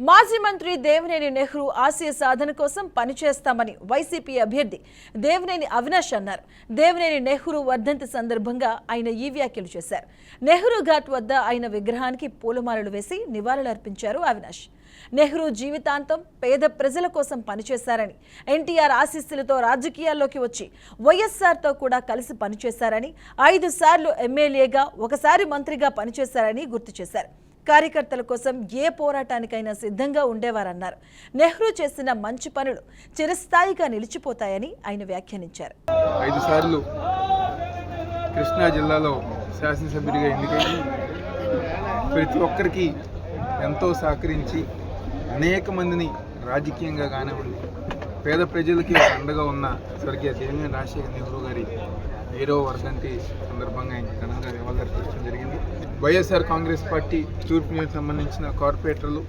మాజీ మంత్రి దేవినేని నెహ్రూ ఆశయ సాధన కోసం పనిచేస్తామని వైసీపీ అభ్యర్థి దేవినేని అవినాష్ అన్నారు. దేవినేని నెహ్రూ వర్ధంతి సందర్భంగా ఆయన ఈ వ్యాఖ్యలు చేశారు. నెహ్రూ ఘాట్ వద్ద ఆయన విగ్రహానికి పూలమాలలు వేసి నివాళులర్పించారు అవినాష్. నెహ్రూ జీవితాంతం పేద ప్రజల కోసం పనిచేశారని, ఎన్టీఆర్ ఆశీస్సులతో రాజకీయాల్లోకి వచ్చి వైఎస్ఆర్తో కూడా కలిసి పనిచేశారని, 5 సార్లు ఎమ్మెల్యేగా, 1 సారి మంత్రిగా పనిచేశారని గుర్తు చేశారు. కార్యకర్తల కోసం ఏ పోరాటానికైనా సిద్ధంగా ఉండేవారన్నారు. నెహ్రూ చేసిన మంచి పనులు చిరస్థాయిగా నిలిచిపోతాయని ఆయన వ్యాఖ్యానించారు. 5 సార్లు కృష్ణా జిల్లాలో శాసనసభ్యుడిగా ఎన్నికై ప్రతి ఒక్కరికి ఎంతో సహకరించి అనేక మందిని రాజకీయంగా కానివ్వండి, పేద ప్రజలకి అండగా ఉన్న స్వర్గీయ దేవినేని రాజశేఖర నెహ్రూ గారి 7వ వర్ధంతి సందర్భంగా ఆయన ఘనంగా నివాళులర్పించడం జరిగింది. వైఎస్ఆర్ కాంగ్రెస్ పార్టీ తూర్పు నియోజకవర్గానికి సంబంధించిన కార్పొరేటర్లు,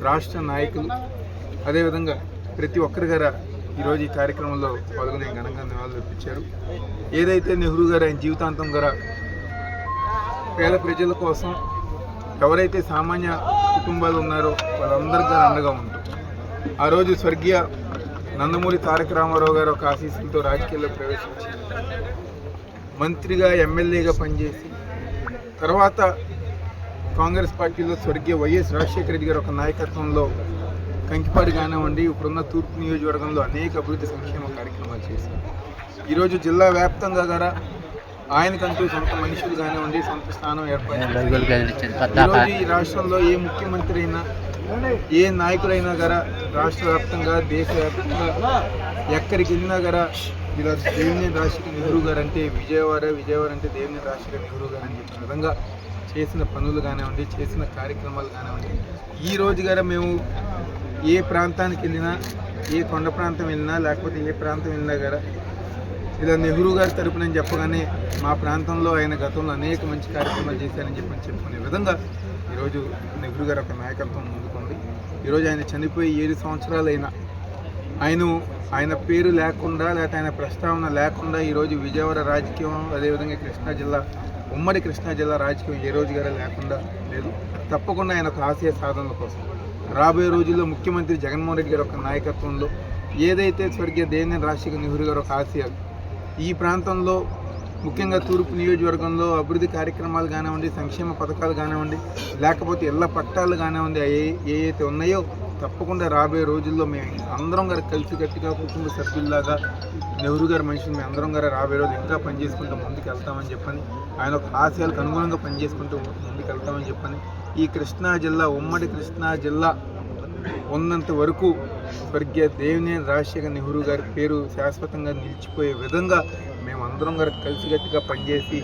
రాష్ట్ర నాయకులు, అదేవిధంగా ప్రతి ఒక్కరి గారు ఈరోజు ఈ కార్యక్రమంలో పాల్గొని ఘనంగా నివాళులర్పించారు. ఏదైతే నెహ్రూ గారు ఆయన జీవితాంతం గారు పేద ప్రజల కోసం, ఎవరైతే సామాన్య కుటుంబాలు ఉన్నారో వాళ్ళందరికీ అండగా ఉంటారు. ఆ రోజు స్వర్గీయ నందమూరి తారక రామారావు గారు ఒక ఆశీస్సులతో రాజకీయాల్లో ప్రవేశించి మంత్రిగా, ఎమ్మెల్యేగా పనిచేసి, తర్వాత కాంగ్రెస్ పార్టీలో స్వర్గీయ వైఎస్ రాజశేఖర రెడ్డి గారు ఒక నాయకత్వంలో కంకిపాడు కానివ్వండి, ఇప్పుడున్న తూర్పు నియోజకవర్గంలో అనేక అభివృద్ధి సంక్షేమ కార్యక్రమాలు చేశారు. ఈరోజు జిల్లా వ్యాప్తంగా గారా ఆయనకంటూ సొంత మనుషులు కానివ్వండి, సొంత స్థానం ఏర్పడింది. ఈ రాష్ట్రంలో ఏ ముఖ్యమంత్రి అయినా, ఏ నాయకుడైనా గారా రాష్ట్ర వ్యాప్తంగా, దేశవ్యాప్తంగా ఎక్కడికి వెళ్ళినా గారా ఇలా దేవినేని రాజశేఖర నెహ్రూ గారు అంటే విజయవాడ అంటే దేవినేని రాజశేఖర నెహ్రూ గారు అని చెప్పిన విధంగా చేసిన పనులు కానివ్వండి, చేసిన కార్యక్రమాలు కానివ్వండి. ఈ రోజు గారా మేము ఏ ప్రాంతానికి వెళ్ళినా, ఏ కొండ ప్రాంతం వెళ్ళినా, లేకపోతే ఏ ప్రాంతం వెళ్ళినా గారా ఇలా నెహ్రూ గారి తరపున చెప్పగానే మా ప్రాంతంలో ఆయన గతంలో అనేక మంచి కార్యక్రమాలు చేశారని చెప్పుకునే విధంగా ఈరోజు నెహ్రూ గారు ఒక నాయకత్వం ముందుకుంది. ఈరోజు ఆయన చనిపోయి 7 సంవత్సరాలైనా ఆయన పేరు లేకుండా, లేకపోతే ఆయన ప్రస్తావన లేకుండా ఈరోజు విజయవాడ రాజకీయం, అదేవిధంగా కృష్ణా జిల్లా, ఉమ్మడి కృష్ణా జిల్లా రాజకీయం ఏ రోజు గారు లేకుండా లేదు. తప్పకుండా ఆయన ఒక ఆశయ సాధనల కోసం రాబోయే రోజుల్లో ముఖ్యమంత్రి జగన్మోహన్ రెడ్డి గారు ఒక నాయకత్వంలో ఏదైతే స్వర్గీయ దేవినేని రాజశేఖర నెహ్రూ గారు ఒక ఆశయాలు ఈ ప్రాంతంలో, ముఖ్యంగా తూర్పు నియోజకవర్గంలో అభివృద్ధి కార్యక్రమాలు కానివ్వండి, సంక్షేమ పథకాలు కానివ్వండి, లేకపోతే ఇళ్ల పట్టాలు కానివ్వండి, ఏవైతే ఉన్నాయో తప్పకుండా రాబోయే రోజుల్లో మేము అందరం గారు కలిసికట్టుగా కుటుంబ సభ్యుల్లాగా నెహ్రూ గారి మనుషులు మేము అందరం గారు రాబోయే రోజు ఇంకా పనిచేసుకుంటూ ముందుకు వెళ్తామని చెప్పని, ఆయన ఒక ఆశయాలకు అనుగుణంగా పనిచేసుకుంటూ ముందుకు వెళ్తామని చెప్పని, ఈ కృష్ణా జిల్లా, ఉమ్మడి కృష్ణా జిల్లా ఉన్నంత వరకు స్వర్గీయ దేవినేని రాజశేఖర నెహ్రూ గారి పేరు శాశ్వతంగా నిలిచిపోయే విధంగా మేము అందరం గారు కలిసికట్టుగా పనిచేసి